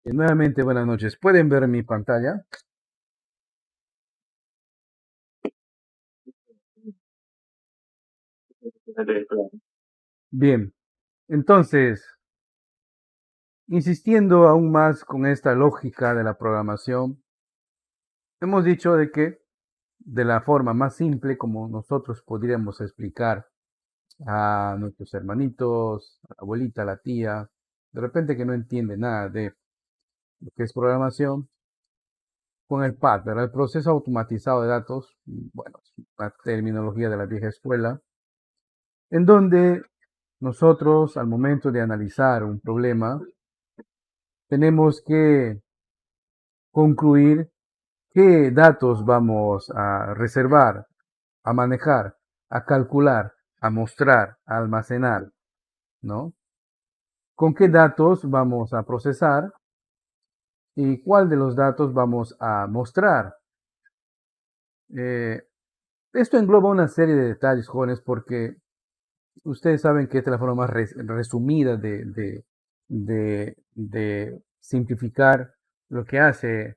Nuevamente, buenas noches. ¿Pueden ver mi pantalla? Bien, entonces, insistiendo aún más con esta lógica de la programación, hemos dicho de que de la forma más simple como nosotros podríamos explicar a nuestros hermanitos, a la abuelita, a la tía, de repente que no entiende nada de lo que es programación, con el PAD, ¿verdad? El proceso automatizado de datos, bueno, es una terminología de la vieja escuela, en donde nosotros al momento de analizar un problema tenemos que concluir qué datos vamos a reservar, a manejar, a calcular, a mostrar, a almacenar, ¿no? ¿Con qué datos vamos a procesar y cuál de los datos vamos a mostrar? Eh, Esto engloba una serie de detalles, jóvenes, porque ustedes saben que esta es la forma más resumida de simplificar lo que hace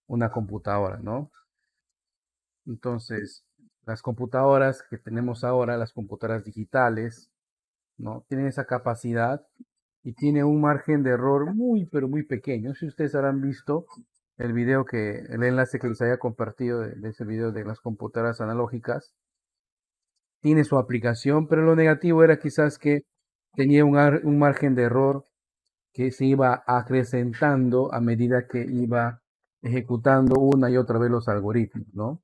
una computadora, ¿no? Entonces, las computadoras que tenemos ahora, las computadoras digitales, ¿no? Tienen esa capacidad y tiene un margen de error muy, pero muy pequeño. Si ustedes habrán visto el video el enlace que les había compartido de ese video de las computadoras analógicas, tiene su aplicación, pero lo negativo era quizás que tenía un margen de error que se iba acrecentando a medida que iba ejecutando una y otra vez los algoritmos, ¿no?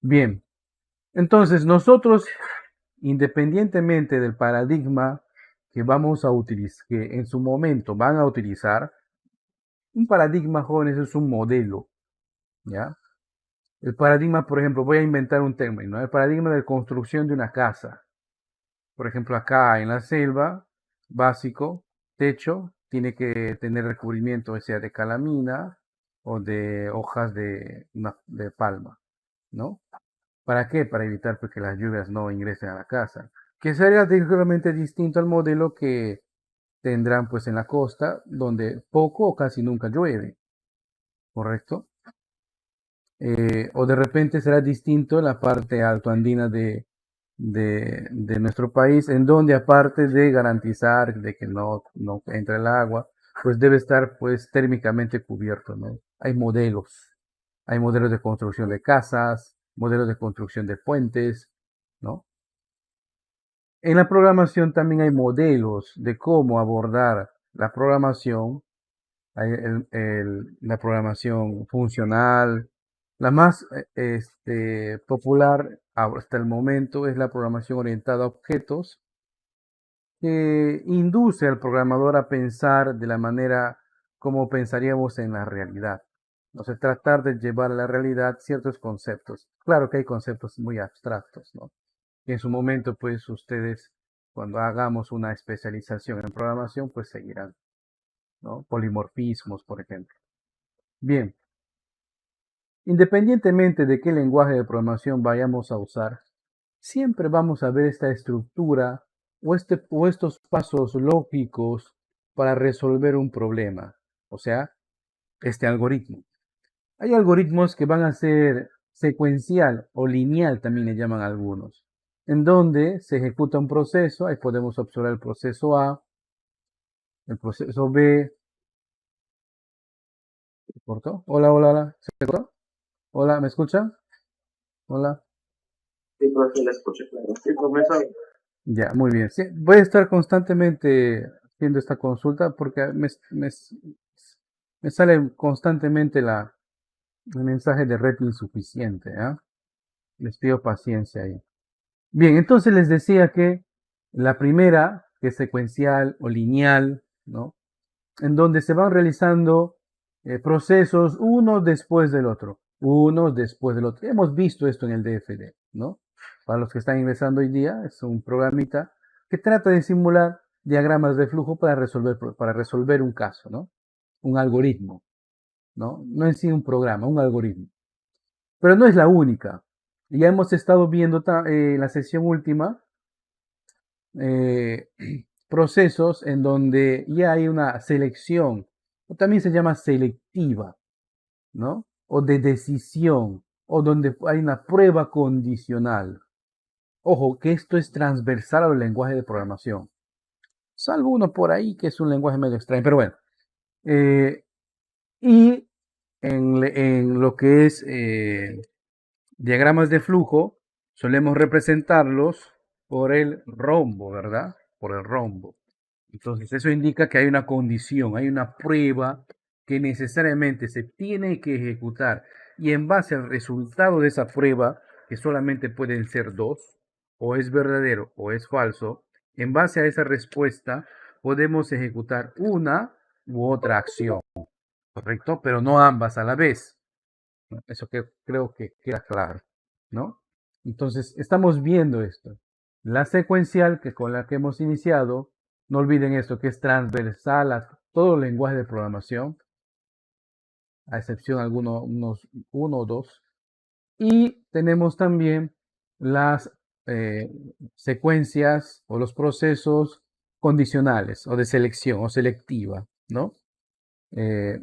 Bien, entonces nosotros, independientemente del paradigma que vamos a utilizar, que en su momento van a utilizar, un paradigma, jóvenes, es un modelo, ¿ya? El paradigma, por ejemplo, voy a inventar un término, ¿no? El paradigma de construcción de una casa. Por ejemplo, acá en la selva, básico, techo, tiene que tener recubrimiento, sea de calamina o de hojas de palma, ¿no? ¿Para qué? Para evitar pues, que las lluvias no ingresen a la casa. Que sería ligeramente distinto al modelo que tendrán pues en la costa, donde poco o casi nunca llueve, ¿correcto? O de repente será distinto en la parte altoandina de nuestro país, en donde aparte de garantizar de que no entre el agua, pues debe estar pues térmicamente cubierto, ¿no? Hay modelos de construcción de casas, modelos de construcción de puentes, ¿no? En la programación también hay modelos de cómo abordar la programación. Hay la programación funcional. La más popular hasta el momento es la programación orientada a objetos, que induce al programador a pensar de la manera como pensaríamos en la realidad. O sea, tratar de llevar a la realidad ciertos conceptos. Claro que hay conceptos muy abstractos, ¿no? Y en su momento, pues ustedes, cuando hagamos una especialización en programación, pues seguirán, ¿no? Polimorfismos, por ejemplo. Bien, independientemente de qué lenguaje de programación vayamos a usar, siempre vamos a ver esta estructura o estos pasos lógicos para resolver un problema, o sea, este algoritmo. Hay algoritmos que van a ser secuencial o lineal, también le llaman algunos, en donde se ejecuta un proceso, ahí podemos observar el proceso A, el proceso B. ¿Se cortó? Hola, hola, hola, ¿se cortó? Hola, ¿me escucha? Hola. Sí, profe, la escucho, claro. Sí, profesor. Ya, muy bien. Sí, voy a estar constantemente haciendo esta consulta porque me sale constantemente el mensaje de red insuficiente, ¿ah? Les pido paciencia ahí. Bien, entonces les decía que la primera, que es secuencial o lineal, ¿no? En donde se van realizando procesos uno después del otro, uno después del otro. Hemos visto esto en el DFD, ¿no? Para los que están ingresando hoy día, es un programita que trata de simular diagramas de flujo para resolver un caso, ¿no? Un algoritmo, ¿no? No en sí un programa, un algoritmo. Pero no es la única. Ya hemos estado viendo en la sesión última eh, procesos en donde ya hay una selección o también se llama selectiva, ¿no? O de decisión, o donde hay una prueba condicional. Ojo, que esto es transversal al lenguaje de programación, salvo uno por ahí que es un lenguaje medio extraño, pero bueno. Y en lo que es diagramas de flujo, solemos representarlos por el rombo, ¿verdad? Por el rombo. Entonces, eso indica que hay una condición, hay una prueba que necesariamente se tiene que ejecutar. Y en base al resultado de esa prueba, que solamente pueden ser dos, o es verdadero o es falso, en base a esa respuesta podemos ejecutar una u otra acción, ¿correcto? Pero no ambas a la vez. Eso que creo que queda claro, ¿no? Entonces, estamos viendo esto. La secuencial que con la que hemos iniciado, no olviden esto, que es transversal a todo lenguaje de programación, a excepción de algunos, uno o dos. Y tenemos también las secuencias o los procesos condicionales o de selección o selectiva, ¿no? Eh,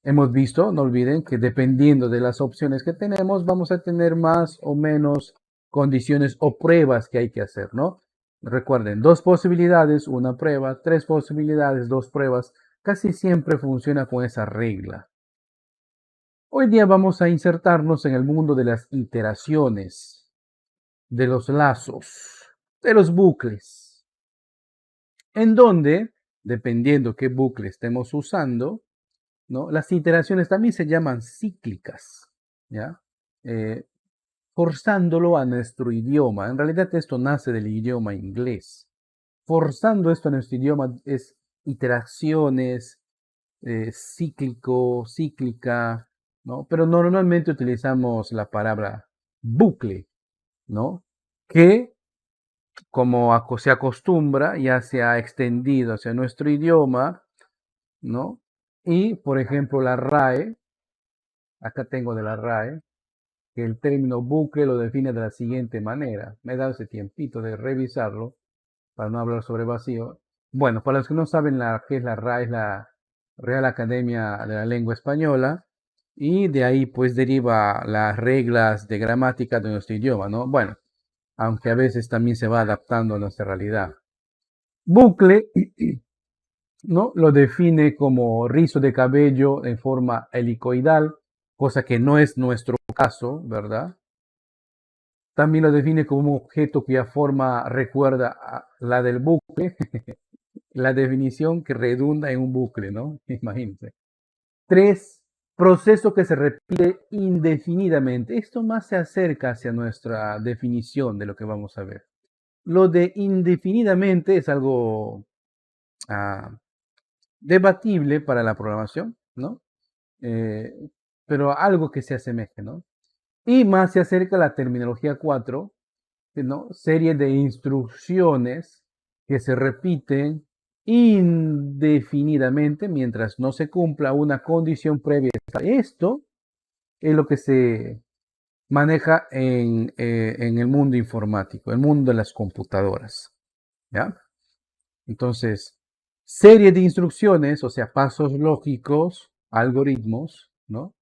Hemos visto, no olviden, que dependiendo de las opciones que tenemos, vamos a tener más o menos condiciones o pruebas que hay que hacer, ¿no? Recuerden, dos posibilidades, una prueba, tres posibilidades, dos pruebas. Casi siempre funciona con esa regla. Hoy día vamos a insertarnos en el mundo de las iteraciones, de los lazos, de los bucles, en donde, dependiendo qué bucle estemos usando, ¿no? Las iteraciones también se llaman cíclicas, ¿ya? Eh, Forzándolo a nuestro idioma. En realidad esto nace del idioma inglés. Forzando esto a nuestro idioma es iteraciones, cíclico, cíclica, ¿no? Pero normalmente utilizamos la palabra bucle, ¿no? Que como se acostumbra, ya se ha extendido hacia nuestro idioma, ¿no? Y, por ejemplo, la RAE, acá tengo de la RAE, que el término bucle lo define de la siguiente manera. Me he dado ese tiempito de revisarlo para no hablar sobre vacío. Bueno, para los que no saben qué es la RAE, es la Real Academia de la Lengua Española, y de ahí pues deriva las reglas de gramática de nuestro idioma, ¿no? Bueno, aunque a veces también se va adaptando a nuestra realidad. Bucle, ¿no? Lo define como rizo de cabello en forma helicoidal, cosa que no es nuestro caso, ¿verdad? También lo define como un objeto cuya forma recuerda a la del bucle, la definición que redunda en un bucle, ¿no? Imagínense. Tres, proceso que se repite indefinidamente. Esto más se acerca hacia nuestra definición de lo que vamos a ver. Lo de indefinidamente es algo debatible para la programación, ¿no? Eh, pero algo que se asemeje, ¿no? Y más se acerca a la terminología 4, ¿no? Serie de instrucciones que se repiten indefinidamente mientras no se cumpla una condición previa. Esto es lo que se maneja en el mundo informático, el mundo de las computadoras, ¿ya? Entonces, serie de instrucciones, o sea, pasos lógicos, algoritmos, ¿no?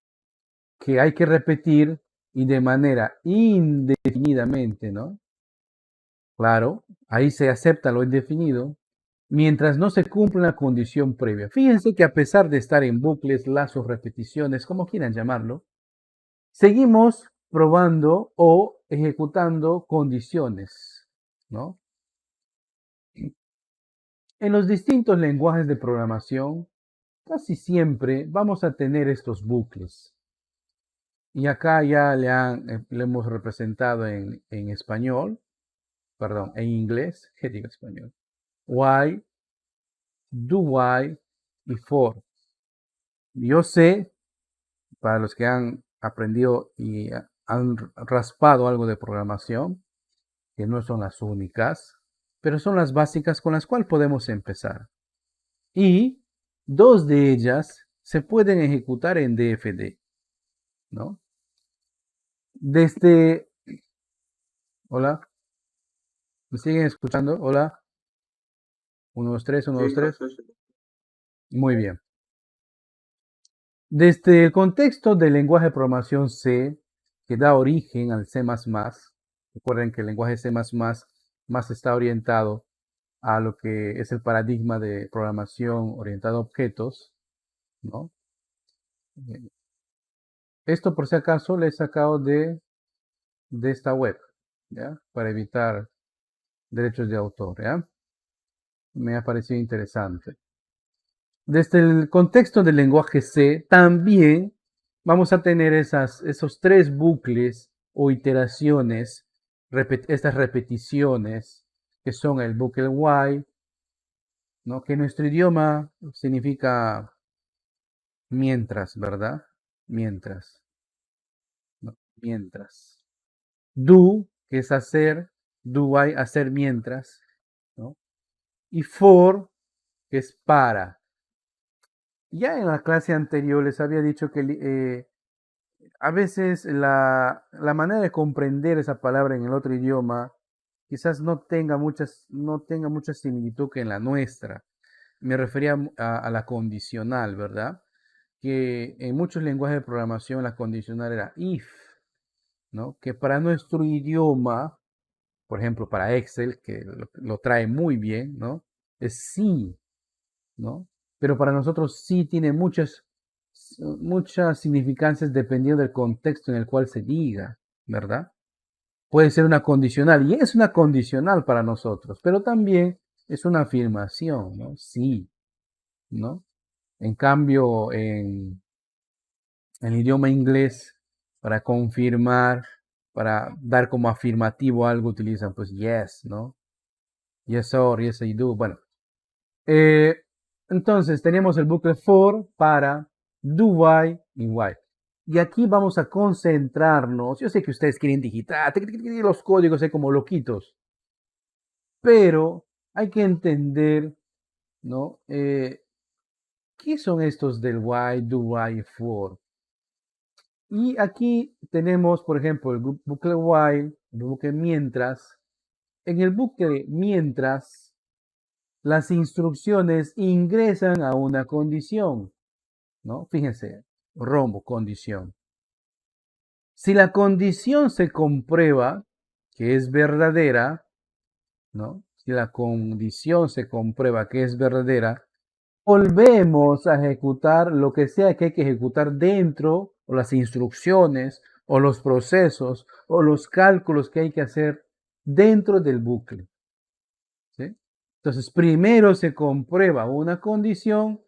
Que hay que repetir y de manera indefinidamente, ¿no? Claro, ahí se acepta lo indefinido mientras no se cumpla una condición previa. Fíjense que a pesar de estar en bucles, lazos, repeticiones, como quieran llamarlo, seguimos probando o ejecutando condiciones, ¿no? En los distintos lenguajes de programación, casi siempre vamos a tener estos bucles. Y acá ya le hemos representado en español, perdón, en inglés, ¿qué digo español? Why, do why y for. Yo sé, para los que han aprendido y han raspado algo de programación, que no son las únicas, pero son las básicas con las cuales podemos empezar. Y dos de ellas se pueden ejecutar en DFD, ¿no? Desde, hola, ¿me siguen escuchando? Hola, 1, 2, 3, 1, 2, Sí, 3. Muy bien. Desde el contexto del lenguaje de programación C, que da origen al C++, recuerden que el lenguaje C++ más está orientado a lo que es el paradigma de programación orientada a objetos, ¿no? Esto, por si acaso, lo he sacado de esta web, ¿ya? Para evitar derechos de autor, ¿ya? Me ha parecido interesante. Desde el contexto del lenguaje C, también vamos a tener esos tres bucles o iteraciones, estas repeticiones, que son el bucle while, ¿no? Que en nuestro idioma significa mientras, ¿verdad? Mientras, ¿no? Mientras. Do, que es hacer, do while, hacer mientras, ¿no? Y for, que es para. Ya en la clase anterior les había dicho que a veces la manera de comprender esa palabra en el otro idioma quizás no tenga mucha similitud que en la nuestra. Me refería a la condicional, ¿verdad? Que en muchos lenguajes de programación la condicional era if, ¿no? Que para nuestro idioma, por ejemplo, para Excel, que lo trae muy bien, ¿no? Es sí, ¿no? Pero para nosotros sí tiene muchas significancias dependiendo del contexto en el cual se diga, ¿verdad? Puede ser una condicional y es una condicional para nosotros, pero también es una afirmación, ¿no? Sí, ¿no? En cambio, en el idioma inglés, para confirmar, para dar como afirmativo algo, utilizan pues yes, ¿no? Yes or, yes I do. Bueno, eh, entonces tenemos el bucle for para do while y while. Y aquí vamos a concentrarnos. Yo sé que ustedes quieren digitar los códigos como loquitos, pero hay que entender, ¿no? ¿Qué son estos del while, do while y for? Y aquí tenemos, por ejemplo, el bucle while, el bucle mientras. En el bucle mientras, las instrucciones ingresan a una condición, ¿no? Fíjense, rombo, condición. Si la condición se comprueba que es verdadera, ¿no? Si la condición se comprueba que es verdadera, volvemos a ejecutar lo que sea que hay que ejecutar dentro, o las instrucciones, o los procesos, o los cálculos que hay que hacer dentro del bucle. ¿Sí? Entonces, primero se comprueba una condición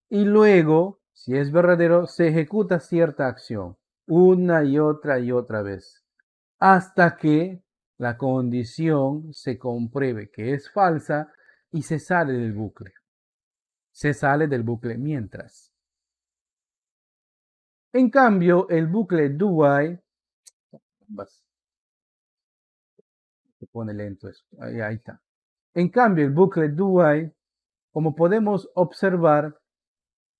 y luego, si es verdadero, se ejecuta cierta acción una y otra vez, hasta que la condición se compruebe que es falsa y se sale del bucle. Se sale del bucle mientras. En cambio, el bucle do while se pone lento eso. Ahí está. En cambio, el bucle do while, como podemos observar,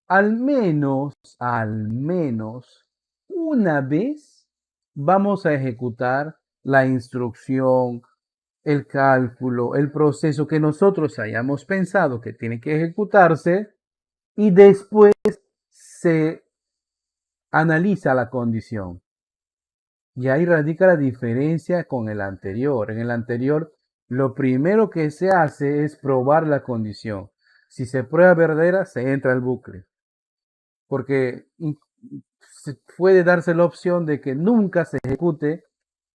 al menos una vez vamos a ejecutar la instrucción, el cálculo, el proceso que nosotros hayamos pensado que tiene que ejecutarse y después se analiza la condición. Y ahí radica la diferencia con el anterior. En el anterior, lo primero que se hace es probar la condición. Si se prueba verdadera, se entra al bucle. Porque puede darse la opción de que nunca se ejecute,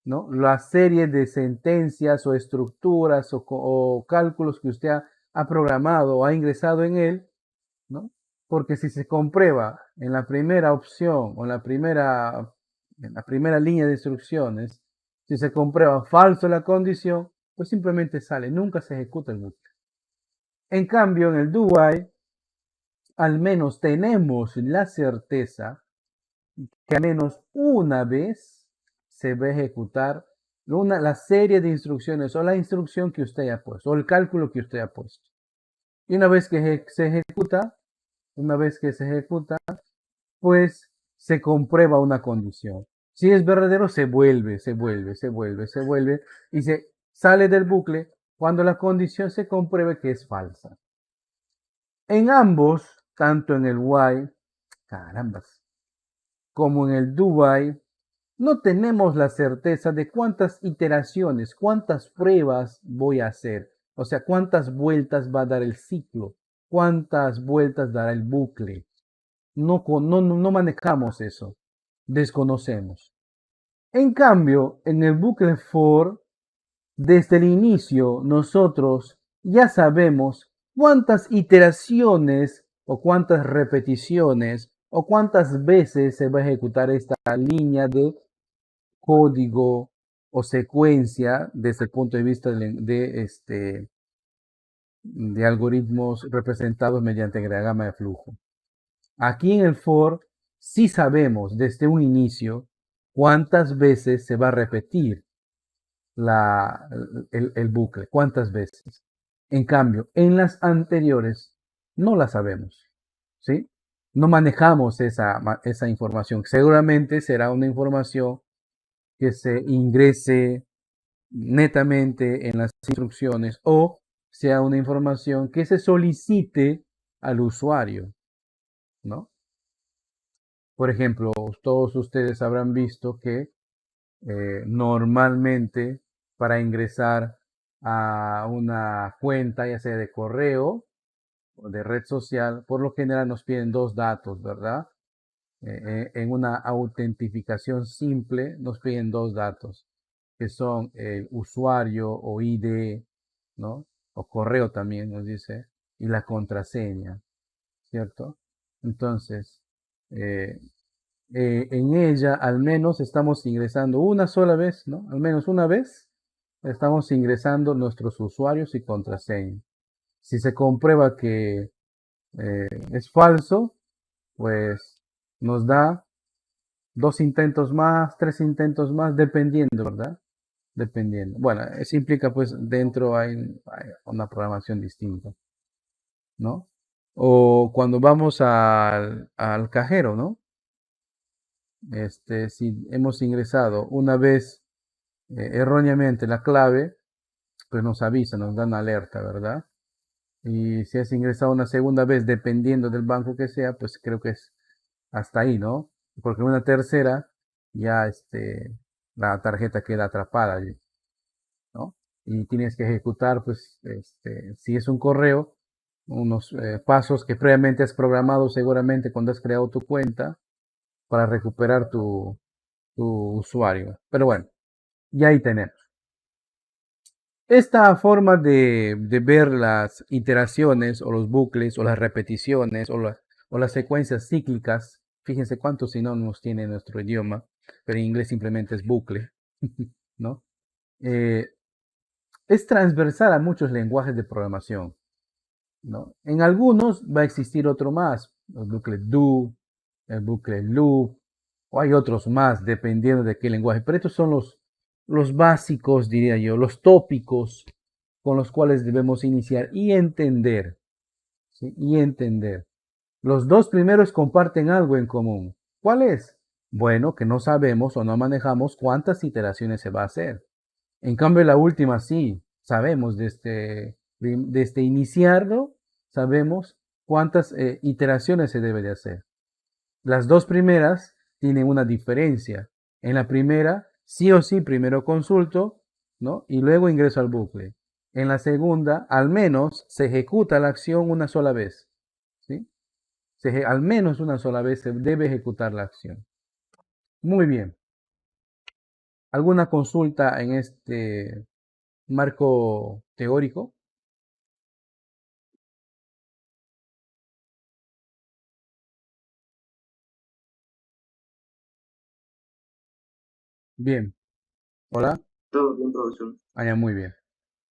¿no? La serie de sentencias o estructuras o cálculos que usted ha programado o ha ingresado en él, ¿no? Porque si se comprueba en la primera opción o en la primera línea de instrucciones, si se comprueba falso la condición, pues simplemente sale, nunca se ejecuta el bucle. En cambio, en el do while, al menos tenemos la certeza que al menos una vez se va a ejecutar la serie de instrucciones o la instrucción que usted ha puesto o el cálculo que usted ha puesto. Y una vez que se ejecuta, pues se comprueba una condición. Si es verdadero, se vuelve y se sale del bucle cuando la condición se compruebe que es falsa. En ambos, tanto en el while, carambas, como en el do while, no tenemos la certeza de cuántas iteraciones, cuántas pruebas voy a hacer. O sea, cuántas vueltas va a dar el ciclo, cuántas vueltas dará el bucle. No manejamos eso, desconocemos. En cambio, en el bucle for, desde el inicio nosotros ya sabemos cuántas iteraciones o cuántas repeticiones o cuántas veces se va a ejecutar esta línea de código o secuencia desde el punto de vista de algoritmos representados mediante diagrama de flujo. Aquí en el for sí sabemos desde un inicio cuántas veces se va a repetir el bucle, cuántas veces. En cambio, en las anteriores no la sabemos, ¿sí? No manejamos esa información. Seguramente será una información que se ingrese netamente en las instrucciones o sea una información que se solicite al usuario, ¿no? Por ejemplo, todos ustedes habrán visto que normalmente para ingresar a una cuenta, ya sea de correo o de red social, por lo general nos piden dos datos, ¿verdad? En una autentificación simple nos piden dos datos, que son el usuario o ID, ¿no? O correo también nos dice, y la contraseña, ¿cierto? Entonces, eh, en ella al menos estamos ingresando una sola vez, ¿no? Al menos una vez estamos ingresando nuestros usuarios y contraseña. Si se comprueba que es falso, pues nos da dos intentos más, tres intentos más, dependiendo, ¿verdad? Dependiendo. Bueno, eso implica pues dentro hay una programación distinta, ¿no? O cuando vamos al cajero, ¿no? Si hemos ingresado una vez erróneamente la clave, pues nos avisa, nos dan alerta, ¿verdad? Y si has ingresado una segunda vez, dependiendo del banco que sea, pues creo que es hasta ahí, ¿no? Porque una tercera, ya la tarjeta queda atrapada allí, ¿no? Y tienes que ejecutar, pues, si es un correo, unos pasos que previamente has programado seguramente cuando has creado tu cuenta para recuperar tu usuario. Pero bueno, ya ahí tenemos. Esta forma de ver las iteraciones o los bucles o las repeticiones o las secuencias cíclicas, fíjense cuántos sinónimos tiene nuestro idioma, pero en inglés simplemente es bucle, ¿no? Eh, es transversal a muchos lenguajes de programación, ¿no? En algunos va a existir otro más, el bucle do, el bucle loop, o hay otros más dependiendo de qué lenguaje, pero estos son los básicos, diría yo, los tópicos con los cuales debemos iniciar y entender, ¿sí? Y entender. Los dos primeros comparten algo en común. ¿Cuál es? Bueno, que no sabemos o no manejamos cuántas iteraciones se va a hacer. En cambio, la última sí, sabemos desde iniciarlo, sabemos cuántas iteraciones se debe de hacer. Las dos primeras tienen una diferencia. En la primera, sí o sí, primero consulto, ¿no? Y luego ingreso al bucle. En la segunda, al menos se ejecuta la acción una sola vez, ¿sí? Al menos una sola vez se debe ejecutar la acción. Muy bien. ¿Alguna consulta en este marco teórico? Bien. Hola. Todo bien, profesor. Ah, muy bien.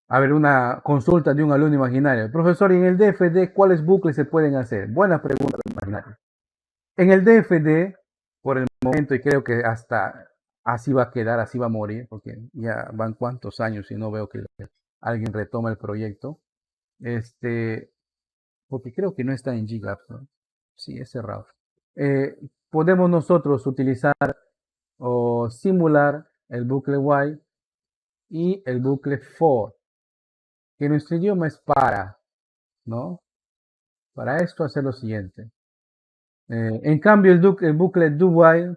A ver, una consulta de un alumno imaginario. Profesor, ¿y en el DFD cuáles bucles se pueden hacer? Buena pregunta, imaginario. En el DFD, por el momento, y creo que hasta así va a quedar, así va a morir, porque ya van cuantos años y no veo que alguien retoma el proyecto. Porque creo que no está en GitLab, ¿no? Sí, es cerrado. Eh, Podemos nosotros utilizar o simular el bucle while y el bucle for, que en nuestro idioma es para, ¿no? Para esto hacer lo siguiente. En cambio, el bucle do while,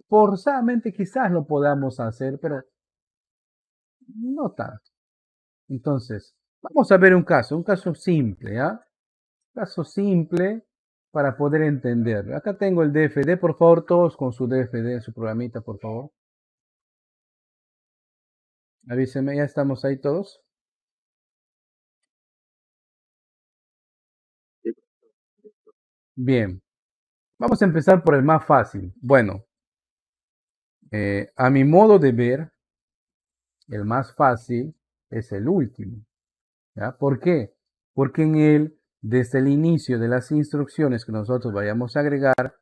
forzadamente quizás lo podamos hacer, pero no tanto. Entonces, vamos a ver un caso simple, ¿ah? Caso simple para poder entender. Acá tengo el DFD, por favor, todos con su DFD en su programita, por favor. Avísenme, ya estamos ahí todos. Bien, vamos a empezar por el más fácil. Bueno, a mi modo de ver, el más fácil es el último. ¿Ya? ¿Por qué? Porque en él, desde el inicio de las instrucciones que nosotros vayamos a agregar,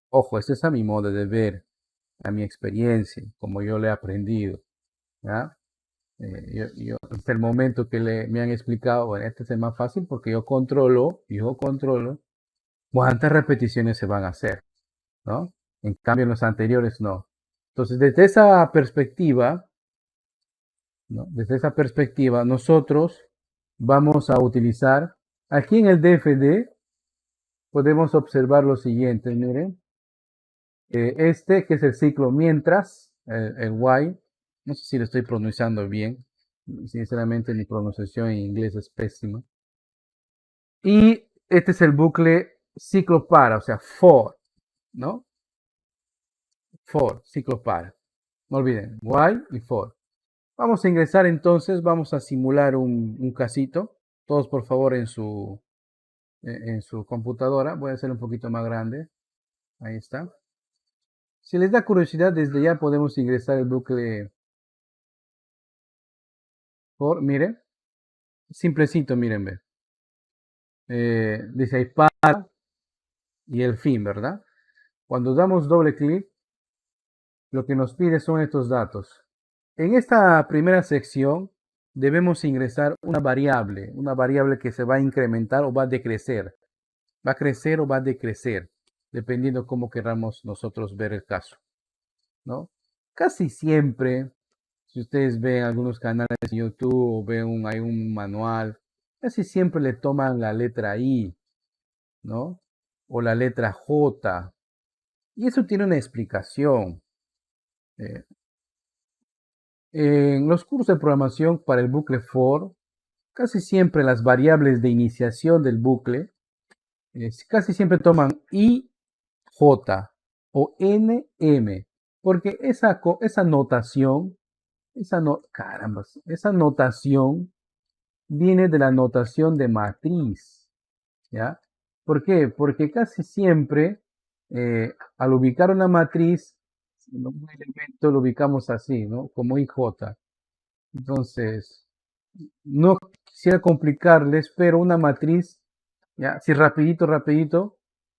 ojo, este es a mi modo de ver, a mi experiencia, como yo le he aprendido. ¿Ya? Hasta el momento que me han explicado, bueno, este es el más fácil porque yo controlo cuántas repeticiones se van a hacer, ¿no? En cambio, en los anteriores no. Entonces, desde esa perspectiva, ¿no? Desde esa perspectiva, nosotros vamos a utilizar, aquí en el DFD, podemos observar lo siguiente, miren, este que es el ciclo mientras, el while, no sé si lo estoy pronunciando bien, sinceramente mi pronunciación en inglés es pésima. Y este es el bucle ciclo para, o sea, for, ¿no? For, ciclo para. No olviden, while y for. Vamos a ingresar entonces, vamos a simular un casito. Todos por favor en su computadora. Voy a hacerlo un poquito más grande. Ahí está. Si les da curiosidad, desde ya podemos ingresar el bucle for. Miren, simplecito, miren, ve. Dice ahí para y el fin, ¿verdad? Cuando damos doble clic, lo que nos pide son estos datos. En esta primera sección debemos ingresar una variable que se va a incrementar o va a decrecer. Va a crecer o va a decrecer, dependiendo cómo queramos nosotros ver el caso, ¿no? Casi siempre, si ustedes ven algunos canales de YouTube o hay un manual, casi siempre le toman la letra I, ¿no? O la letra J. Y eso tiene una explicación. Eh, en los cursos de programación para el bucle for, casi siempre las variables de iniciación del bucle, casi siempre toman I, J o NM, porque esa notación, esa notación viene de la notación de matriz, ¿ya? ¿Por qué? Porque casi siempre al ubicar una matriz, un elemento lo ubicamos así, ¿no? Como IJ. Entonces, no quisiera complicarles, pero una matriz, ya, si rapidito,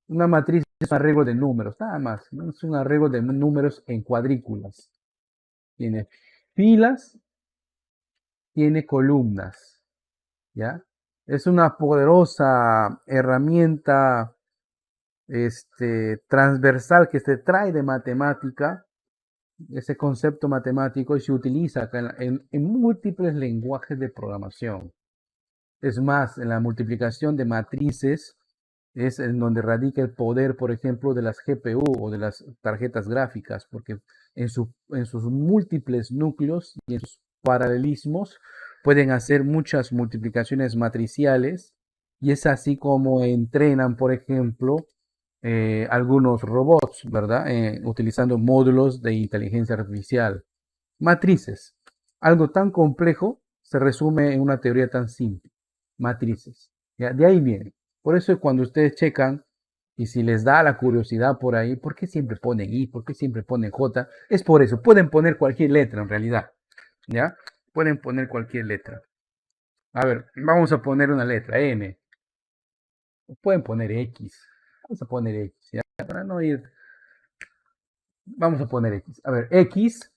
una matriz es un arreglo de números, nada más, ¿no? Es un arreglo de números en cuadrículas. Tiene filas, tiene columnas, ¿ya? Es una poderosa herramienta transversal que se trae de matemática, ese concepto matemático, y se utiliza acá en múltiples lenguajes de programación. Es más, en la multiplicación de matrices es en donde radica el poder, por ejemplo, de las GPU o de las tarjetas gráficas, porque en sus múltiples núcleos y en sus paralelismos pueden hacer muchas multiplicaciones matriciales, y es así como entrenan, por ejemplo, algunos robots, ¿verdad? Utilizando módulos de inteligencia artificial. Matrices. Algo tan complejo se resume en una teoría tan simple. Matrices. ¿Ya? De ahí viene. Por eso cuando ustedes checan y si les da la curiosidad por ahí, ¿por qué siempre ponen I? ¿Por qué siempre ponen J? Es por eso. Pueden poner cualquier letra en realidad. ¿Ya? Pueden poner cualquier letra. A ver, vamos a poner una letra, N. Pueden poner X. Vamos a poner X, ¿ya? Para no ir. Vamos a poner X. A ver, X.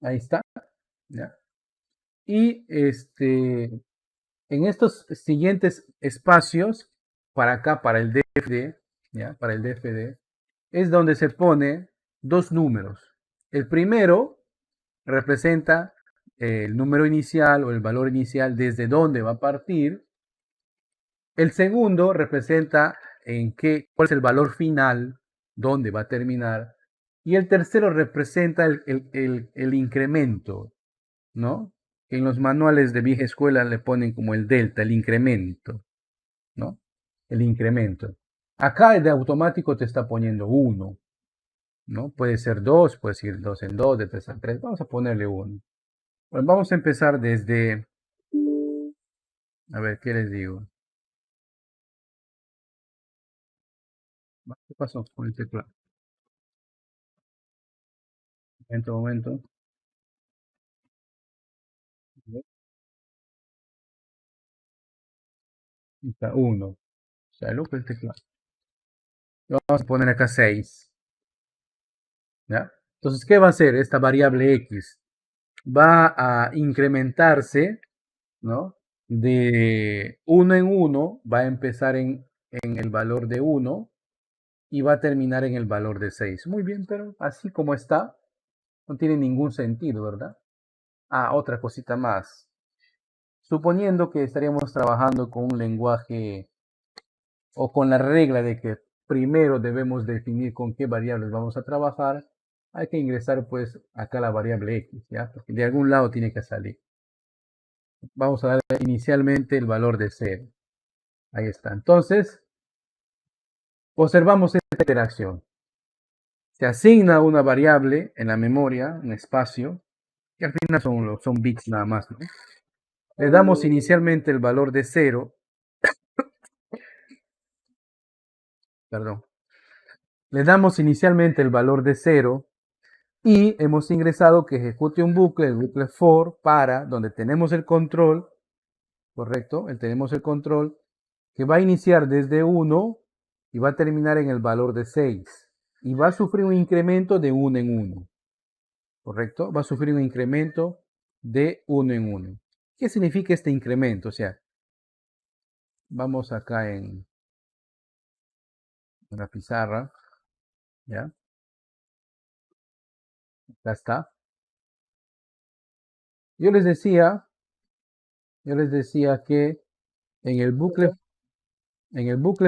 Ahí está. ¿Ya? Y en estos siguientes espacios, para acá, para el DFD, ¿ya? Para el DFD, es donde se pone dos números. El primero representa el número inicial o el valor inicial desde donde va a partir. El segundo representa cuál es el valor final, dónde va a terminar. Y el tercero representa el incremento, ¿no? En los manuales de vieja escuela le ponen como el delta, el incremento, ¿no? El incremento. Acá de automático te está poniendo 1, ¿no? Puede ser 2, puede ser 2 en 2, de 3 en 3. Vamos a ponerle 1. Bueno, vamos a empezar desde, a ver, ¿qué les digo? ¿Qué pasó con el teclado? Momento. Está 1. O sea, lo que el teclado. Vamos a poner acá 6. ¿Ya? Entonces, ¿qué va a hacer esta variable x? Va a incrementarse, ¿no? De 1 en 1, va a empezar en el valor de 1 y va a terminar en el valor de 6. Muy bien, pero así como está, no tiene ningún sentido, ¿verdad? Ah, otra cosita más. Suponiendo que estaríamos trabajando con un lenguaje o con la regla de que primero debemos definir con qué variables vamos a trabajar, hay que ingresar pues acá la variable x, ¿ya? Porque de algún lado tiene que salir. Vamos a dar inicialmente el valor de 0. Ahí está. Entonces, observamos esta interacción. Se asigna una variable en la memoria, un espacio, que al final son bits nada más, ¿no? Le damos inicialmente el valor de 0, perdón. Le damos inicialmente el valor de 0 y hemos ingresado que ejecute un bucle, el bucle for, para donde tenemos el control, ¿correcto? Tenemos el control que va a iniciar desde 1 y va a terminar en el valor de 6 y va a sufrir un incremento de 1 en 1, ¿correcto? Va a sufrir un incremento de 1 en 1. ¿Qué significa este incremento? O sea, vamos acá en la pizarra, ¿ya? Acá está. Yo les decía que en el bucle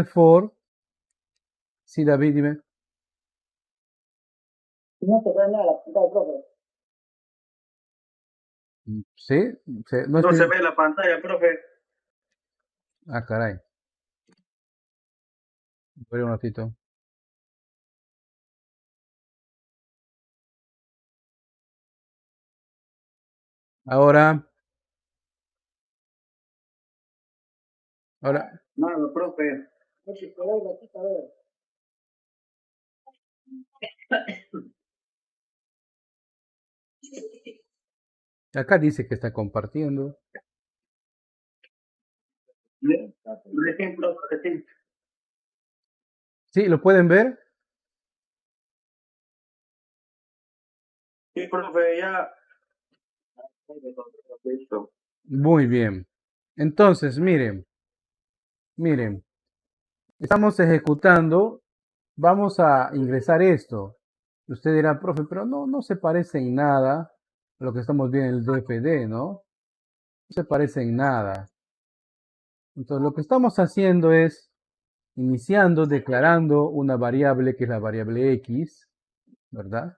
for, sí, David, dime. No se ve nada la pantalla, profe. Sí, no No estoy. se ve la pantalla, profe. Ah, caray. Espera un ratito. Ahora, No, profe. No se puede ver, a ver. acá dice que está compartiendo. Un ejemplo, sí. Sí, ¿lo pueden ver? Sí, profe, ya. Listo. Muy bien. Entonces, miren, estamos ejecutando. Vamos a ingresar esto. Usted dirá, profe, pero no se parece en nada a lo que estamos viendo en el DFD, ¿no? No se parece en nada. Entonces, lo que estamos haciendo es iniciando, declarando una variable que es la variable x, ¿verdad?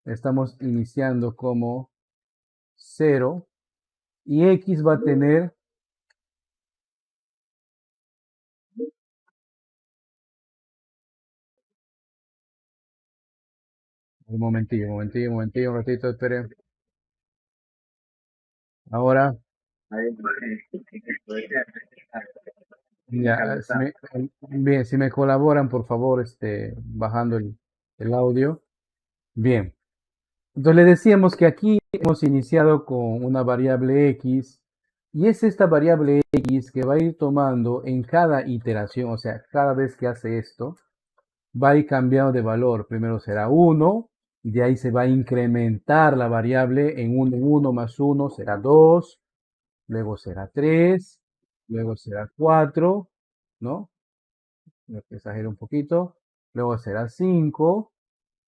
Estamos iniciando como 0 y x va a tener, un momentillo, un ratito, espere. Ahora, ya, bien, si me colaboran, por favor, bajando el audio. Bien, entonces le decíamos que aquí hemos iniciado con una variable x y es esta variable x que va a ir tomando en cada iteración, o sea, cada vez que hace esto, va a ir cambiando de valor. Primero será 1 y de ahí se va a incrementar la variable en 1 más 1 será 2, luego será 3, luego será 4, ¿no? Exagero un poquito, luego será 5,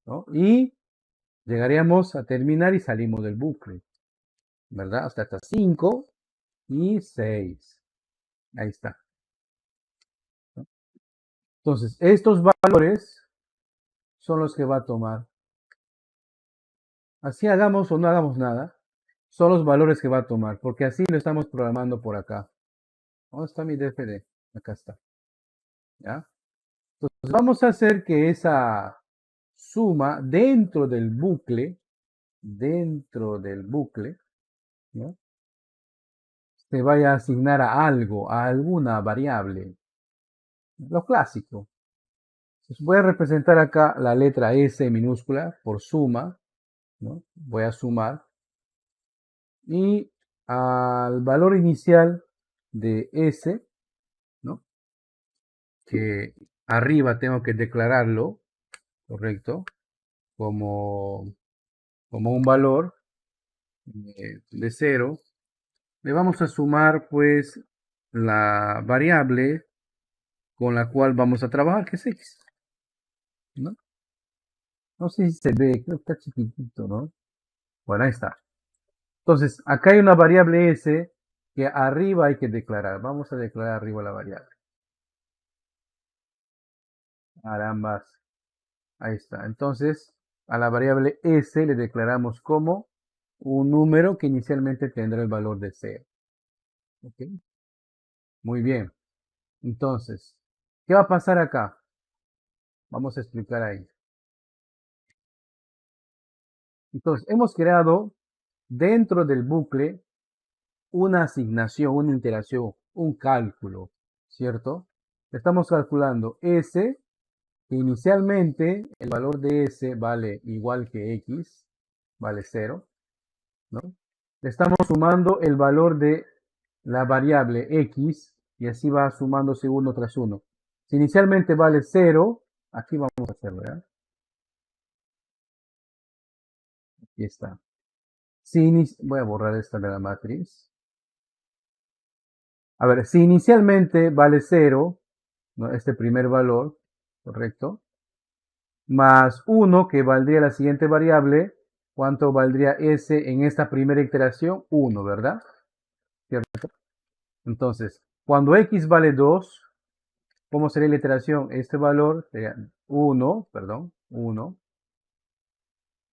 ¿no? Y llegaríamos a terminar y salimos del bucle, ¿verdad? Hasta 5 y 6. Ahí está, ¿no? Entonces, estos valores son los que va a tomar. Así hagamos o no hagamos nada, son los valores que va a tomar, porque así lo estamos programando por acá. ¿Dónde está mi DFD? Acá está. ¿Ya? Entonces, vamos a hacer que esa suma dentro del bucle, ¿no? Se vaya a asignar a algo, a alguna variable. Lo clásico. Entonces, voy a representar acá la letra S minúscula por suma, ¿no? Voy a sumar. Y al valor inicial de S, ¿no? Que arriba tengo que declararlo, ¿correcto? Como, como un valor de 0. Le vamos a sumar pues la variable con la cual vamos a trabajar, que es X, ¿no? No sé si se ve, creo que está chiquitito, ¿no? Bueno, ahí está. Entonces, acá hay una variable S que arriba hay que declarar. Vamos a declarar arriba la variable. Ambas. Ahí está. Entonces, a la variable S le declaramos como un número que inicialmente tendrá el valor de 0. ¿Ok? Muy bien. Entonces, ¿qué va a pasar acá? Vamos a explicar ahí. Entonces, hemos creado dentro del bucle una asignación, una interacción, un cálculo, ¿cierto? Estamos calculando S, que inicialmente el valor de S vale igual que X, vale 0, ¿no? Le estamos sumando el valor de la variable X y así va sumándose uno tras uno. Si inicialmente vale 0, aquí vamos a hacerlo, ¿ya? Aquí está. Voy a borrar esta de la matriz. A ver, si inicialmente vale 0, ¿no? Este primer valor, ¿correcto? Más 1, que valdría la siguiente variable, ¿cuánto valdría S en esta primera iteración? 1, ¿verdad? ¿Cierto? Entonces, cuando X vale 2, ¿cómo sería la iteración? Este valor sería 1, perdón, 1,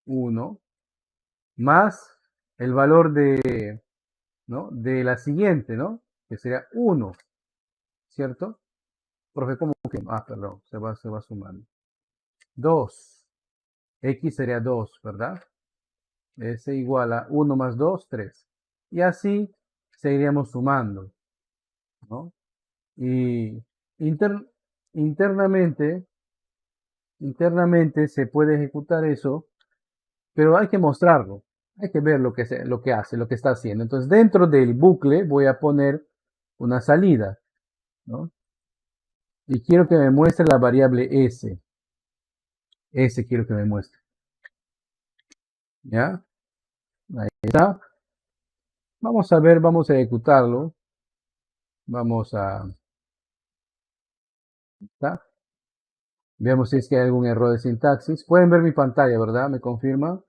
1, más el valor de, ¿no? De la siguiente, ¿no? Que sería 1, ¿cierto? Profe, ¿cómo que? Perdón, se va sumando. 2. X sería 2, ¿verdad? S igual a 1 más 2, 3. Y así seguiríamos sumando, ¿no? Y inter- internamente, internamente se puede ejecutar eso, pero hay que mostrarlo. Hay que ver lo que hace, lo que está haciendo. Entonces, dentro del bucle voy a poner una salida, ¿no? Y quiero que me muestre la variable S. S quiero que me muestre. ¿Ya? Ahí está. Vamos a ver, vamos a ejecutarlo. Vamos a... ¿Está? Veamos si es que hay algún error de sintaxis. Pueden ver mi pantalla, ¿verdad? ¿Me confirma?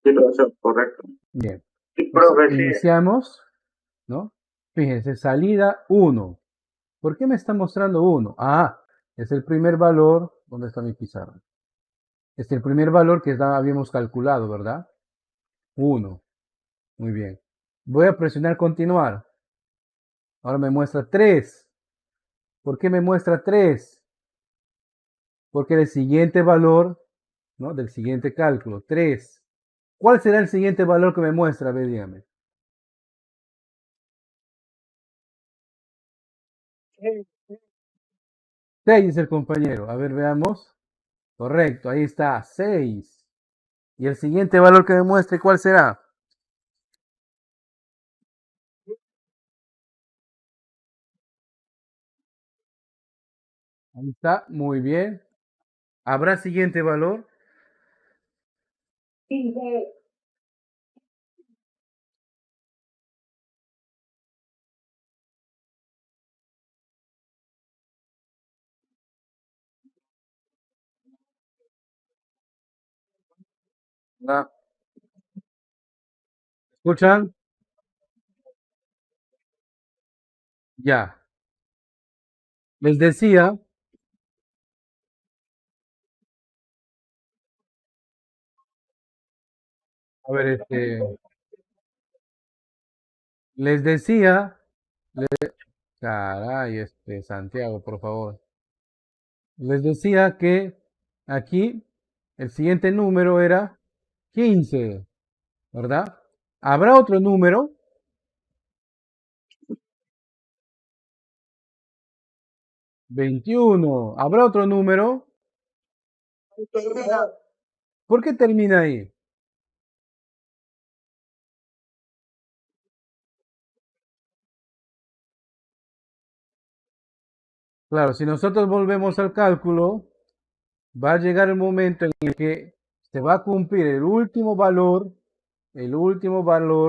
Sí, profesor, correcto. Bien. Sí, Entonces, profe, sí. iniciamos, ¿no? Fíjense, salida 1. ¿Por qué me está mostrando 1? Ah, es el primer valor. ¿Dónde está mi pizarra? Es el primer valor que habíamos calculado, ¿verdad? 1. Muy bien. Voy a presionar continuar. Ahora me muestra 3. ¿Por qué me muestra 3? Porque el siguiente valor, ¿no? Del siguiente cálculo, 3. ¿Cuál será el siguiente valor que me muestra? A ver, dígame. 6 dice el compañero. A ver, veamos. Correcto, ahí está, 6. Y el siguiente valor que me muestre, ¿cuál será? Ahí está, muy bien. ¿Habrá siguiente valor? Ah, ¿escuchan? Ya. Les decía, a ver, les decía, caray, Santiago, por favor. Les decía que aquí el siguiente número era 15, ¿verdad? ¿Habrá otro número? 21. ¿Habrá otro número? ¿Por qué termina ahí? Claro, si nosotros volvemos al cálculo, va a llegar el momento en el que se va a cumplir el último valor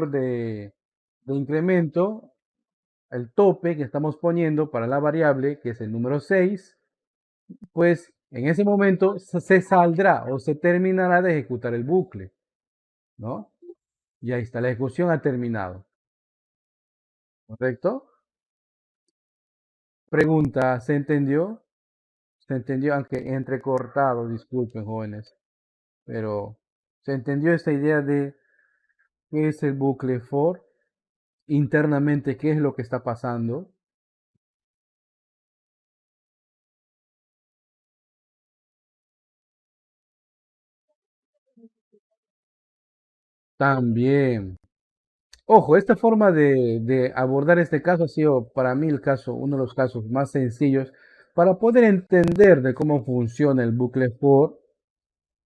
de incremento, el tope que estamos poniendo para la variable, que es el número 6, pues en ese momento se saldrá o se terminará de ejecutar el bucle, ¿no? Y ahí está, la ejecución ha terminado, ¿correcto? Pregunta, ¿se entendió? Se entendió, aunque entrecortado, disculpen jóvenes, pero se entendió esta idea de qué es el bucle for, internamente qué es lo que está pasando. También, ojo, esta forma de abordar este caso ha sido para mí el caso, uno de los casos más sencillos para poder entender de cómo funciona el bucle for,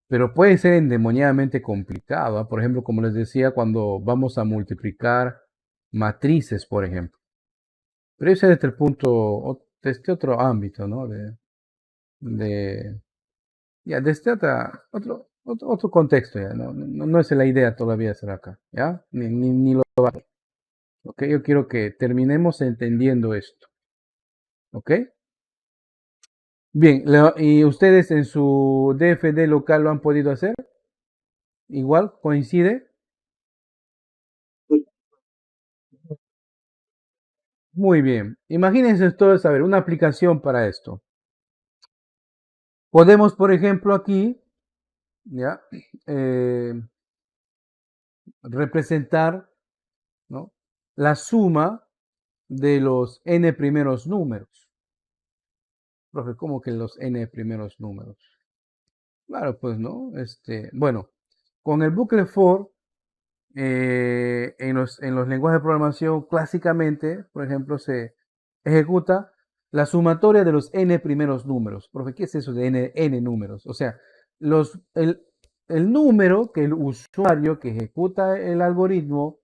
pero puede ser endemoniadamente complicado, ¿ah? Por ejemplo, como les decía, cuando vamos a multiplicar matrices, por ejemplo. Pero ese es desde el punto, de este otro ámbito, ¿no? De, ya, de este otro contexto, ya, no es la idea todavía hacer acá, ¿ya? Ni lo va. Ok, yo quiero que terminemos entendiendo esto, ¿ok? Bien, ¿y ustedes en su DFD local lo han podido hacer? Igual, coincide. Muy bien. Imagínense ustedes, a ver, una aplicación para esto. Podemos, por ejemplo, aquí, ¿ya? Eh, representar, ¿no? La suma de los n primeros números. Profe, ¿cómo que los n primeros números? Claro, pues, ¿no? Bueno, con el bucle for, en los lenguajes de programación, clásicamente, por ejemplo, se ejecuta la sumatoria de los n primeros números. Profe, ¿qué es eso de n números? O sea, los, el número que el usuario que ejecuta el algoritmo,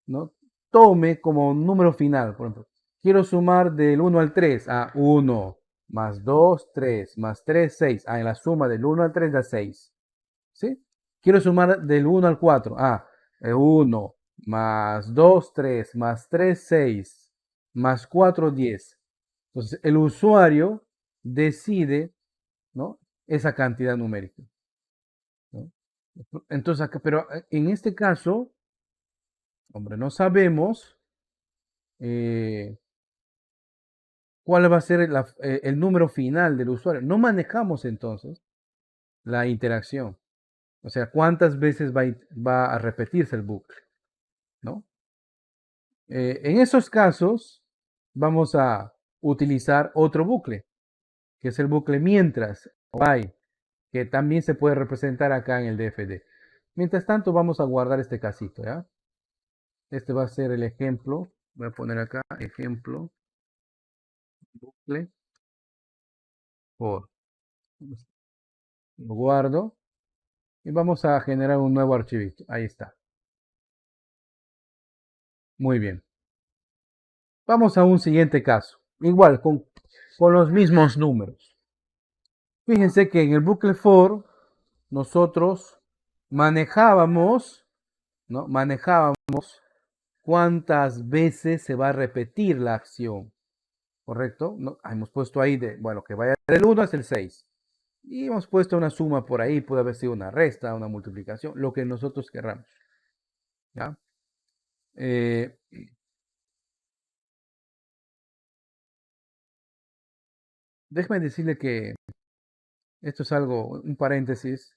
¿no? Tome como número final. Por ejemplo, quiero sumar del 1 al 3 a 1 más 2 3 más 3 6. En la suma del 1 al 3 da 6. ¿Sí? Quiero sumar del 1 al 4. 1 más 2 3 más 3 6 más 4 10. Entonces, el usuario decide, ¿no? Esa cantidad numérica, ¿no? Entonces, pero en este caso, hombre, no sabemos eh, cuál va a ser el número final del usuario. No manejamos entonces la interacción. O sea, cuántas veces va a repetirse el bucle, ¿no? En esos casos, vamos a utilizar otro bucle, que es el bucle mientras, o while, que también se puede representar acá en el DFD. Mientras tanto, vamos a guardar este casito, ¿ya? Este va a ser el ejemplo. Voy a poner acá, ejemplo, bucle, por. Lo guardo y vamos a generar un nuevo archivito. Ahí está. Muy bien. Vamos a un siguiente caso. Igual, con los mismos números. Fíjense que en el bucle for nosotros manejábamos, ¿no? Manejábamos cuántas veces se va a repetir la acción, ¿correcto? ¿No? Hemos puesto ahí bueno, que vaya del 1 hasta el 6. Y hemos puesto una suma por ahí, puede haber sido una resta, una multiplicación, lo que nosotros querramos, ¿ya? Eh, déjeme decirle que esto es algo, un paréntesis.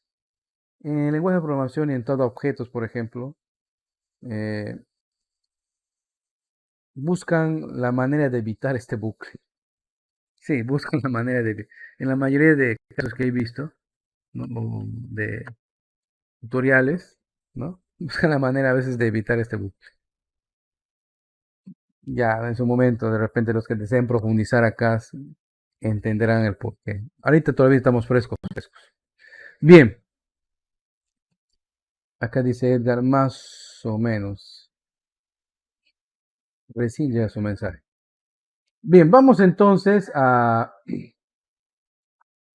En el lenguaje de programación y en todo objetos, por ejemplo, eh, buscan la manera de evitar este bucle. Sí, buscan la manera de... En la mayoría de casos que he visto, ¿no? O de tutoriales, ¿no? Buscan la manera a veces de evitar este bucle. Ya en su momento, de repente los que deseen profundizar acá entenderán el porqué. Ahorita todavía estamos frescos, frescos. Bien, acá dice Edgar, más o menos. Recién llega su mensaje. Bien, vamos entonces a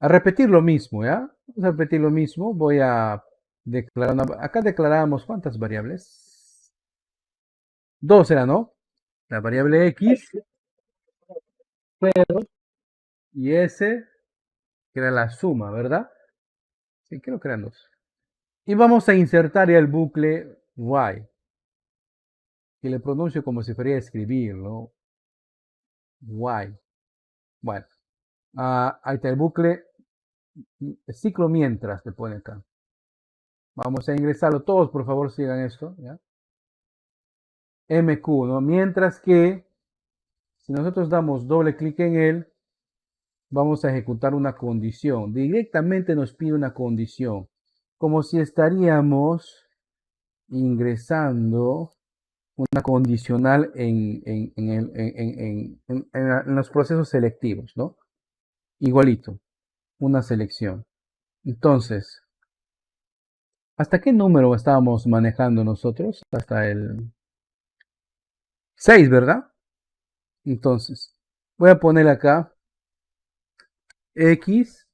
repetir lo mismo, ¿ya? Vamos a repetir lo mismo. Voy a declarar acá declaramos ¿cuántas variables? Dos era, ¿no? La variable X, y S, que era la suma, ¿verdad? Sí, creo que eran dos. Y vamos a insertar ya el bucle while, que le pronuncio como si fuera a escribirlo. While. Bueno, ahí está el bucle, ciclo mientras, te pone acá. Vamos a ingresarlo. Todos, por favor, sigan esto, ¿ya? MQ, ¿no? Mientras que, si nosotros damos doble clic en él, vamos a ejecutar una condición. Directamente nos pide una condición, como si estaríamos ingresando una condicional en los procesos selectivos, ¿no? Igualito, una selección. Entonces, ¿hasta qué número estábamos manejando nosotros? Hasta el 6, ¿verdad? Entonces, voy a poner acá X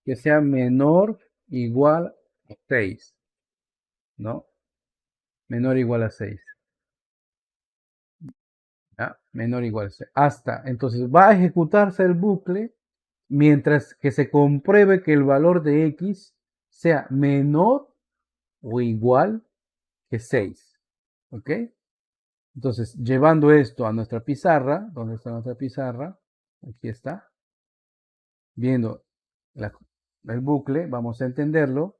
que sea menor igual a 6, ¿no? Menor igual a 6. ¿Ya? Menor igual a 6. Hasta, entonces va a ejecutarse el bucle mientras que se compruebe que el valor de X sea menor o igual que 6. ¿Ok? Entonces, llevando esto a nuestra pizarra, ¿dónde está nuestra pizarra? Aquí está. Viendo el bucle, vamos a entenderlo.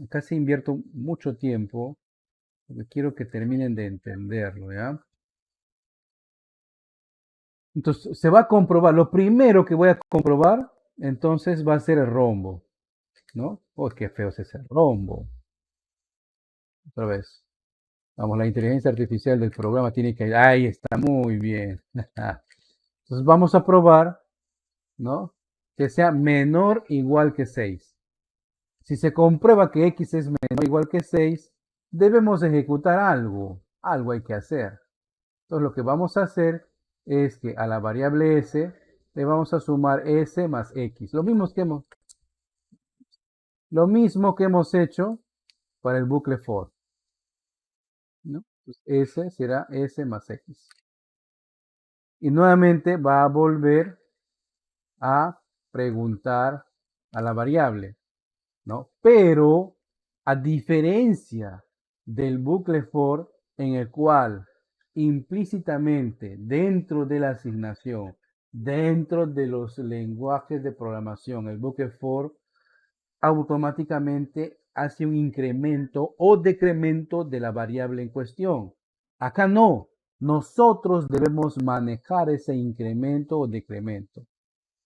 Casi invierto mucho tiempo porque quiero que terminen de entenderlo, ¿ya? Entonces, se va a comprobar. Lo primero que voy a comprobar, entonces, va a ser el rombo, ¿no? Oh, qué feo es ese rombo. Otra vez. Vamos, la inteligencia artificial del programa tiene que... Ahí está, muy bien. Entonces, vamos a probar, ¿no? Que sea menor o igual que 6. Si se comprueba que X es menor o igual que 6, debemos ejecutar algo. Algo hay que hacer. Entonces lo que vamos a hacer es que a la variable S le vamos a sumar S más X. Lo mismo que hemos hecho para el bucle for, ¿no? Entonces, S será S más X. Y nuevamente va a volver a preguntar a la variable, ¿no? Pero a diferencia del bucle for en el cual implícitamente dentro de la asignación, dentro de los lenguajes de programación, el bucle for automáticamente hace un incremento o decremento de la variable en cuestión. Acá no, nosotros debemos manejar ese incremento o decremento.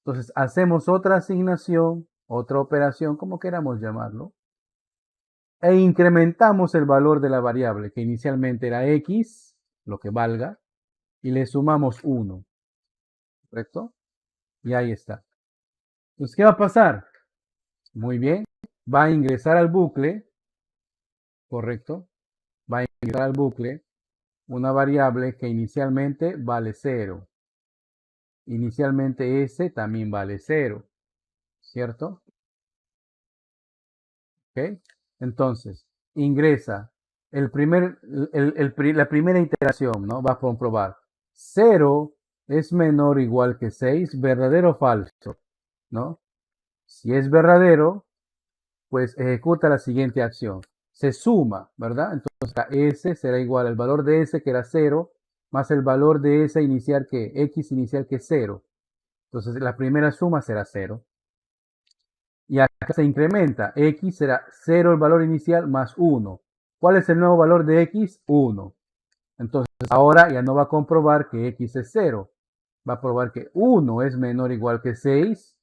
Entonces hacemos otra asignación, otra operación, como queramos llamarlo, e incrementamos el valor de la variable que inicialmente era X, lo que valga, y le sumamos 1, ¿correcto? Y ahí está. Entonces, ¿qué va a pasar? Muy bien, va a ingresar al bucle, ¿correcto? Va a ingresar al bucle una variable que inicialmente vale 0. Inicialmente S también vale 0, ¿cierto? ¿Ok? Entonces, ingresa la primera iteración, ¿no? Va a comprobar 0 es menor o igual que 6, verdadero o falso, ¿no? Si es verdadero, pues ejecuta la siguiente acción. Se suma, ¿verdad? Entonces la S será igual al valor de S que era 0 más el valor de S inicial que X inicial que es 0. Entonces la primera suma será 0. Y acá se incrementa. X será 0 el valor inicial más 1. ¿Cuál es el nuevo valor de X? 1. Entonces ahora ya no va a comprobar que X es 0. Va a probar que 1 es menor o igual que 6.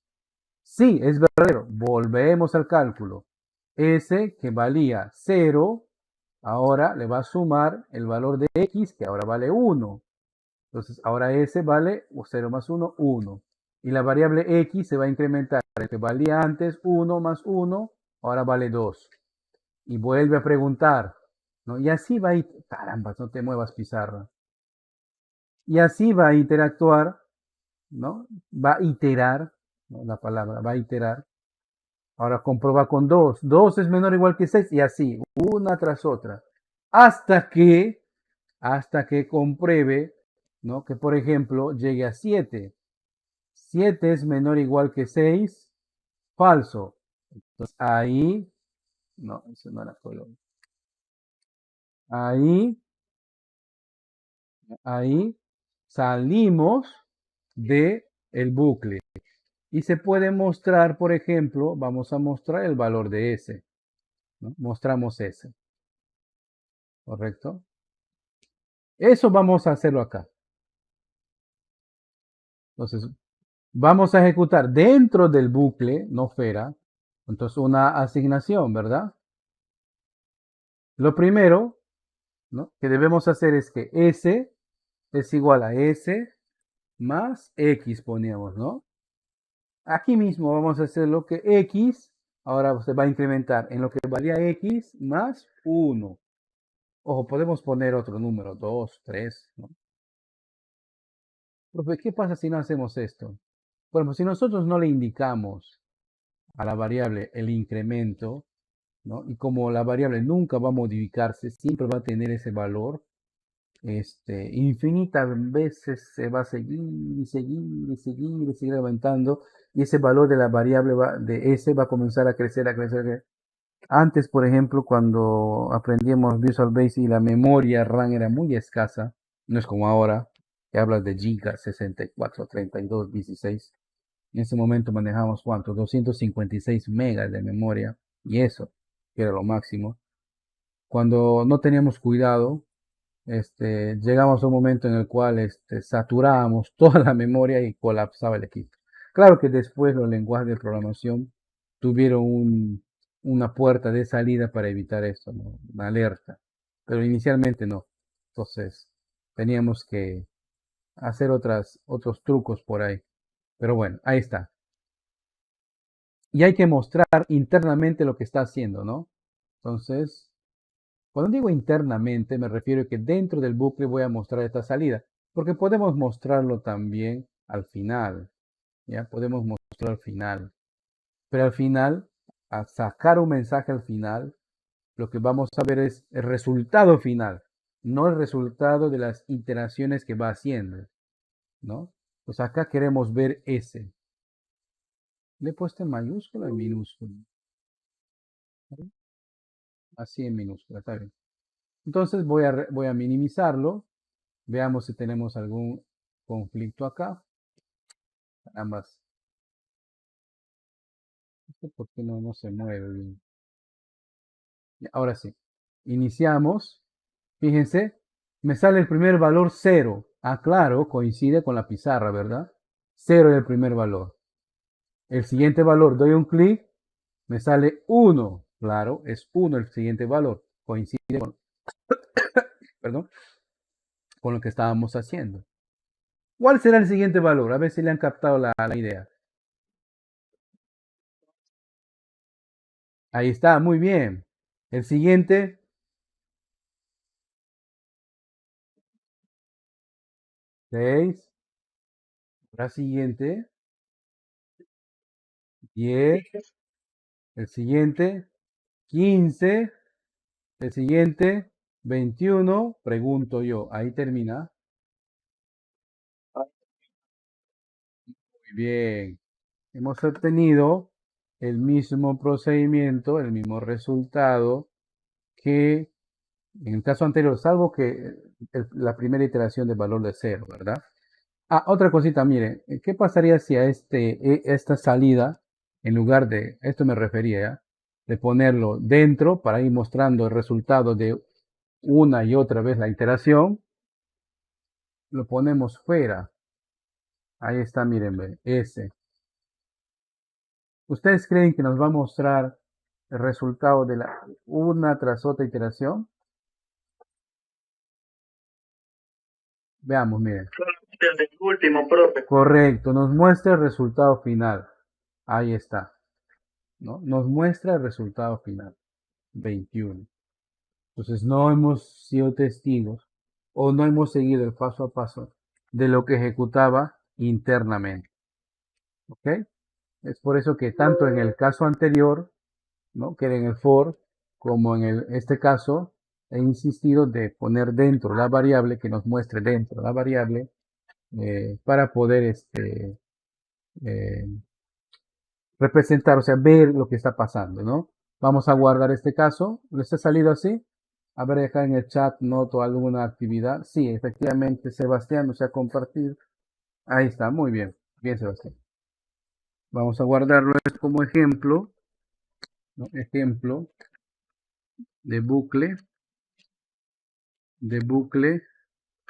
Sí, es verdadero. Volvemos al cálculo. S que valía 0, ahora le va a sumar el valor de X que ahora vale 1. Entonces ahora S vale 0 más 1, 1. Y la variable X se va a incrementar. El que valía antes 1 más 1, ahora vale 2. Y vuelve a preguntar, ¿no? Y así va a ir, caramba, no te muevas pizarra. Y así va a interactuar, ¿no? Va a iterar, ¿no? La palabra, va a iterar. Ahora comprueba con 2. 2 es menor o igual que 6 y así, una tras otra. Hasta que compruebe, ¿no? Que por ejemplo llegue a 7. 7 es menor o igual que 6, falso. Entonces ahí, no, eso no era color. Ahí salimos de el bucle. Y se puede mostrar, por ejemplo, vamos a mostrar el valor de S, ¿no? Mostramos S, ¿correcto? Eso vamos a hacerlo acá. Entonces, vamos a ejecutar dentro del bucle, no fuera, entonces una asignación, ¿verdad? Lo primero, ¿no?, que debemos hacer es que S es igual a S más X, poníamos, ¿no? Aquí mismo vamos a hacer lo que X, ahora se va a incrementar en lo que valía X más 1. Ojo, podemos poner otro número, 2, 3, ¿no? Profe, ¿qué pasa si no hacemos esto? Bueno, si nosotros no le indicamos a la variable el incremento, ¿no? Y como la variable nunca va a modificarse, siempre va a tener ese valor, infinitas veces se va a seguir y seguir y seguir y seguir aumentando, y ese valor de la variable de S va a comenzar a crecer, a crecer, a crecer. Antes, por ejemplo, cuando aprendíamos Visual Basic, la memoria RAM era muy escasa, no es como ahora, que hablas de gigas, 64, 32, 16. En ese momento manejamos cuánto, 256 megas de memoria, y eso, que era lo máximo. Cuando no teníamos cuidado, llegamos a un momento en el cual saturábamos toda la memoria y colapsaba el equipo. Claro que después los lenguajes de programación tuvieron una puerta de salida para evitar esto, ¿no?, una alerta, pero inicialmente no. Entonces teníamos que hacer otros trucos por ahí. Pero bueno, ahí está. Y hay que mostrar internamente lo que está haciendo, ¿no? Entonces, cuando digo internamente, me refiero a que dentro del bucle voy a mostrar esta salida, porque podemos mostrarlo también al final, ¿ya? Podemos mostrarlo al final. Pero al final, a sacar un mensaje al final, lo que vamos a ver es el resultado final, no el resultado de las iteraciones que va haciendo, ¿no? Pues acá queremos ver ese. Le he puesto en mayúscula o en minúscula. Así en minúscula, está bien. Entonces voy a minimizarlo. Veamos si tenemos algún conflicto acá. Ambas. ¿Por qué no se mueve bien? Ahora sí. Iniciamos. Fíjense, me sale el primer valor 0. Ah, claro, coincide con la pizarra, ¿verdad? 0 es el primer valor. El siguiente valor, doy un clic, me sale 1. Claro, es 1 el siguiente valor. Coincide con, perdón, con lo que estábamos haciendo. ¿Cuál será el siguiente valor? A ver si le han captado la idea. Ahí está, muy bien. El siguiente, 6. La siguiente, 10. El siguiente, 15. El siguiente, 21. Pregunto yo, ahí termina. Muy bien. Hemos obtenido el mismo procedimiento, el mismo resultado que en el caso anterior, salvo que la primera iteración del valor de 0, ¿verdad? Ah, otra cosita, mire, ¿qué pasaría si a esta salida, en lugar de, esto me refería, ¿ya? De ponerlo dentro para ir mostrando el resultado de una y otra vez la iteración, lo ponemos fuera? Ahí está, miren, ve, ese. ¿Ustedes creen que nos va a mostrar el resultado de la una tras otra iteración? Veamos, miren. Desde el último, profe. Correcto, nos muestra el resultado final. Ahí está, ¿no? Nos muestra el resultado final. 21. Entonces no hemos sido testigos o no hemos seguido el paso a paso de lo que ejecutaba internamente. ¿Ok? Es por eso que tanto en el caso anterior, ¿no? Que era en el for, como en este caso, he insistido de poner dentro la variable, que nos muestre dentro la variable, para poder eh, representar, o sea, ver lo que está pasando, ¿no? Vamos a guardar este caso. ¿Les ha salido así? A ver acá en el chat, noto alguna actividad. Sí, efectivamente, Sebastián nos ha compartido. Ahí está, muy bien. Bien, Sebastián. Vamos a guardarlo como ejemplo, ¿no? Ejemplo de bucle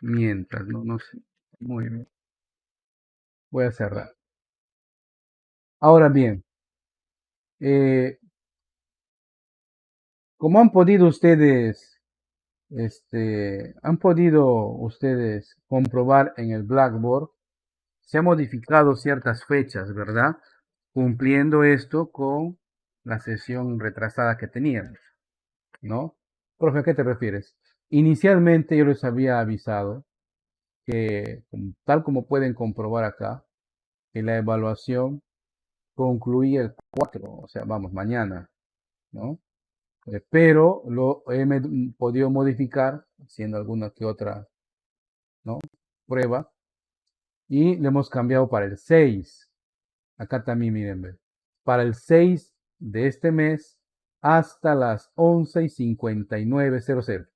mientras, ¿no? No sé. Muy bien. Voy a cerrar. Ahora bien, eh, como han podido ustedes comprobar en el Blackboard, se han modificado ciertas fechas, ¿verdad? Cumpliendo esto con la sesión retrasada que teníamos, ¿no? Profe, ¿a qué te refieres? Inicialmente yo les había avisado que, tal como pueden comprobar acá, que la evaluación concluía el 4, o sea, vamos, mañana, ¿no? Pero lo he podido modificar haciendo alguna que otra, ¿no? Prueba y le hemos cambiado para el 6. Acá también, miren, ve, para el 6 de este mes hasta las 11:59:00.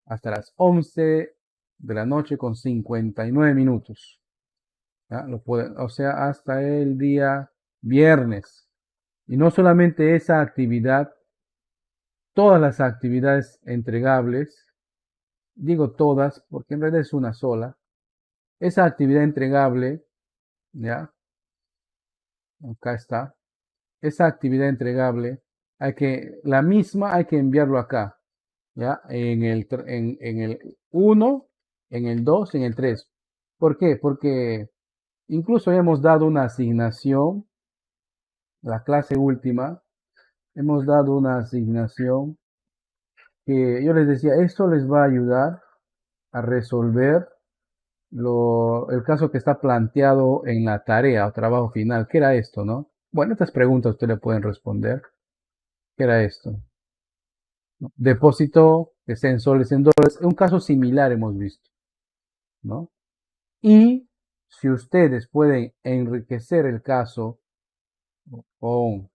Hasta las 11 de la noche con 59 minutos. ¿Ya? O sea, hasta el día viernes. Y no solamente esa actividad, todas las actividades entregables, digo todas porque en realidad es una sola, esa actividad entregable, ¿ya? Acá está. Esa actividad entregable, la misma hay que enviarlo acá, ¿ya? En el 1, en el 2, en el 3. ¿Por qué? Porque incluso hemos dado una asignación, la clase última, hemos dado una asignación que yo les decía, esto les va a ayudar a resolver el caso que está planteado en la tarea o trabajo final. ¿Qué era esto, no? Bueno, estas preguntas ustedes le pueden responder. ¿Qué era esto? ¿No? Depósito que sea en soles, en dólares. Un caso similar hemos visto, ¿no? Y si ustedes pueden enriquecer el caso con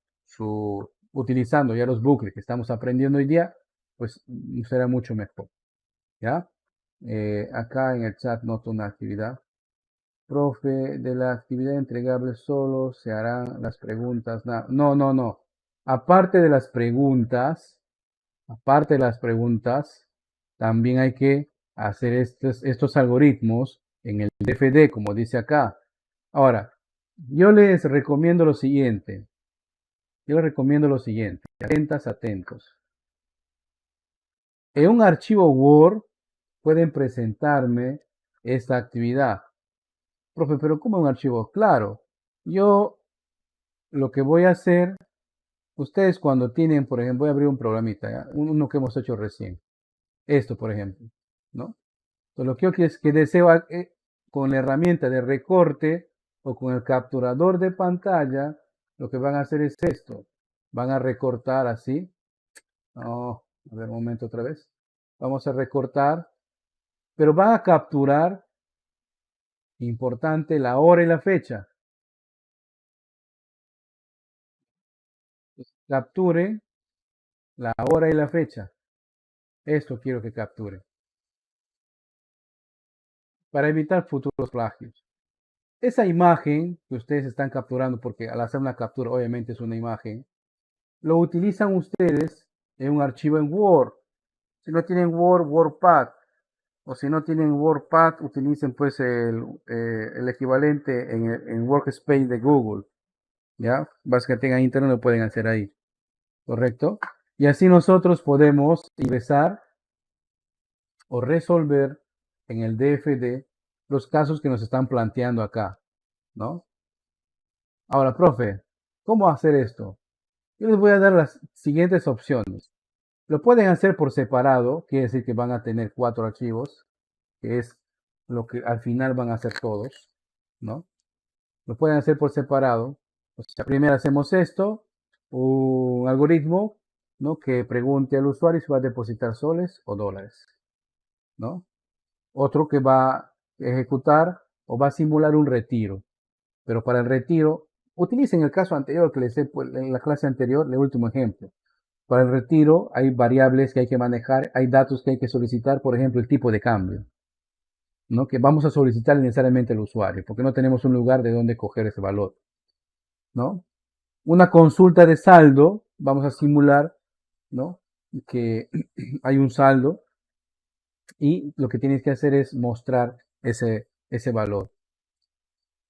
utilizando ya los bucles que estamos aprendiendo hoy día, pues será mucho mejor, ¿ya? Acá en el chat noto una actividad. Profe, de la actividad entregable solo se harán las preguntas. No, no, no. Aparte de las preguntas, aparte de las preguntas, también hay que hacer estos algoritmos en el DFD, como dice acá. Ahora, yo les recomiendo lo siguiente. Yo les recomiendo lo siguiente. Atentas, atentos. En un archivo Word pueden presentarme esta actividad. Profe, pero ¿cómo un archivo? Claro, yo lo que voy a hacer, ustedes cuando tienen, por ejemplo, voy a abrir un programita, ¿ya? Uno que hemos hecho recién. Esto, por ejemplo, ¿no? Entonces, lo que yo quiero es que deseo con la herramienta de recorte o con el capturador de pantalla, lo que van a hacer es esto. Van a recortar así. No, a ver, un momento otra vez. Vamos a recortar, pero van a capturar, importante, la hora y la fecha. Capture la hora y la fecha. Esto quiero que capture. para evitar futuros plagios. Esa imagen que ustedes están capturando, porque al hacer una captura obviamente es una imagen, lo utilizan ustedes en un archivo en Word. Si no tienen Word, WordPad. O si no tienen WordPad, utilicen pues el equivalente en Workspace de Google. ¿Ya? Basta que tengan internet lo pueden hacer ahí. ¿Correcto? Y así nosotros podemos ingresar o resolver en el DFD los casos que nos están planteando acá, ¿no? Ahora, profe, ¿cómo hacer esto? Yo les voy a dar las siguientes opciones. Lo pueden hacer por separado, quiere decir que van a tener 4 archivos, que es lo que al final van a hacer todos, ¿no? Lo pueden hacer por separado. O sea, primero hacemos esto, un algoritmo, ¿no? Que pregunte al usuario si va a depositar soles o dólares, ¿no? Otro que va a ejecutar o va a simular un retiro. Pero para el retiro, utilicen el caso anterior que les he en la clase anterior, el último ejemplo. Para el retiro hay variables que hay que manejar, hay datos que hay que solicitar, por ejemplo, el tipo de cambio, ¿no? Que vamos a solicitar necesariamente al usuario, porque no tenemos un lugar de donde coger ese valor, ¿no? Una consulta de saldo, vamos a simular, ¿no? Que hay un saldo y lo que tienes que hacer es mostrar ese valor.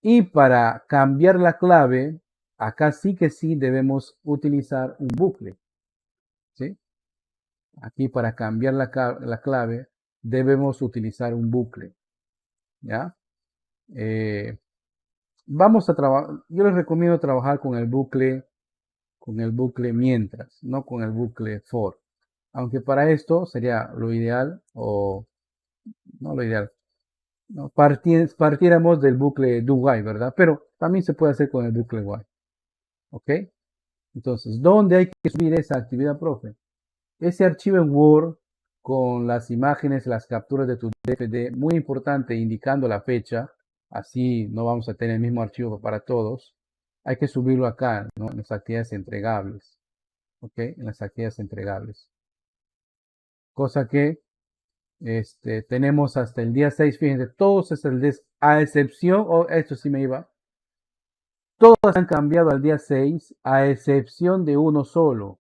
Y para cambiar la clave, acá sí que sí debemos utilizar un bucle, ¿sí? Aquí para cambiar la clave debemos utilizar un bucle, ¿ya? Vamos a trabajar, yo les recomiendo trabajar con el bucle mientras, no con el bucle for. Aunque para esto sería lo ideal, o no lo ideal, ¿no? Partiéramos del bucle do while, ¿verdad? Pero también se puede hacer con el bucle while, ¿ok? Entonces, ¿dónde hay que subir esa actividad, profe? Ese archivo en Word con las imágenes, las capturas de tu DFD, muy importante, indicando la fecha, así no vamos a tener el mismo archivo para todos. Hay que subirlo acá, ¿no? En las actividades entregables, ¿ok? En las actividades entregables. Cosa que tenemos hasta el día 6, fíjense, todos es el a excepción, o esto sí me iba, todos han cambiado al día 6, a excepción de uno solo,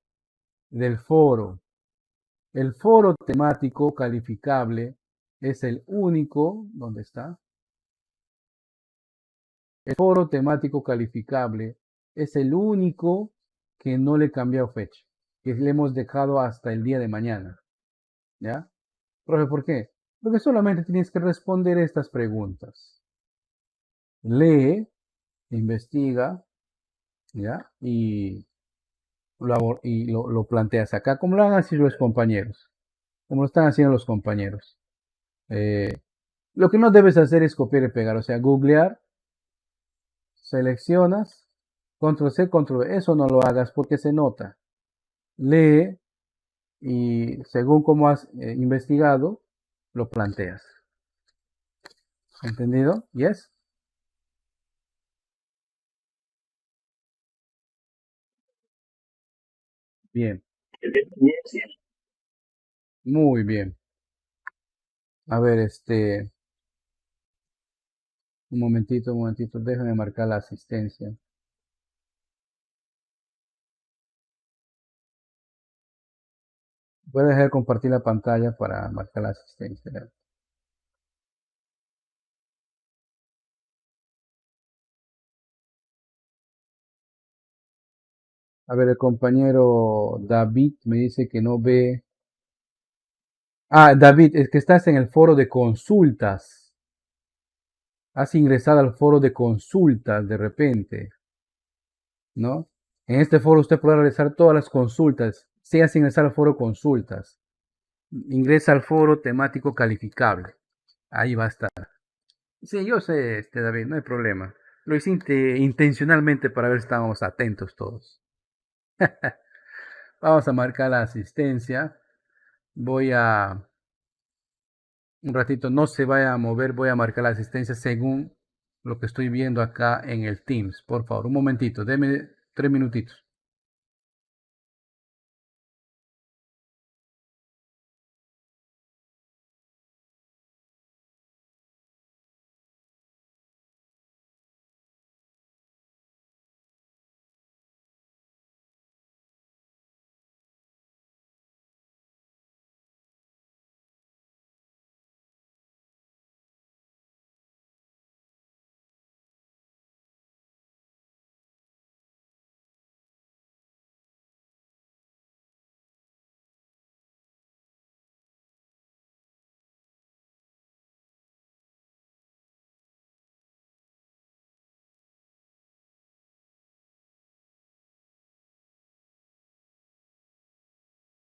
del foro. El foro temático calificable es el único, ¿dónde está? El foro temático calificable es el único que no le cambió fecha, que le hemos dejado hasta el día de mañana. ¿Ya? Profe, ¿por qué? Porque solamente tienes que responder estas preguntas. Lee, investiga, ¿ya? Y lo planteas acá, como lo han hecho los compañeros, como lo están haciendo los compañeros. Lo que no debes hacer es copiar y pegar, o sea, googlear, seleccionas, control C, control V, eso no lo hagas porque se nota. Lee y según como has investigado, lo planteas. ¿Entendido? ¿Yes? Bien, muy bien. A ver, un momentito, déjame marcar la asistencia. Voy a dejar de compartir la pantalla para marcar la asistencia. A ver, el compañero David me dice que no ve. Ah, David, es que estás en el foro de consultas. Has ingresado al foro de consultas de repente, ¿no? En este foro usted podrá realizar todas las consultas. Si has ingresado al foro consultas, ingresa al foro temático calificable. Ahí va a estar. Sí, yo sé, David, no hay problema. Lo hiciste intencionalmente para ver si estábamos atentos todos. Vamos a marcar la asistencia. Voy a un ratito, no se vaya a mover, voy a marcar la asistencia según lo que estoy viendo acá en el Teams. Por favor, un momentito, deme 3 minutitos.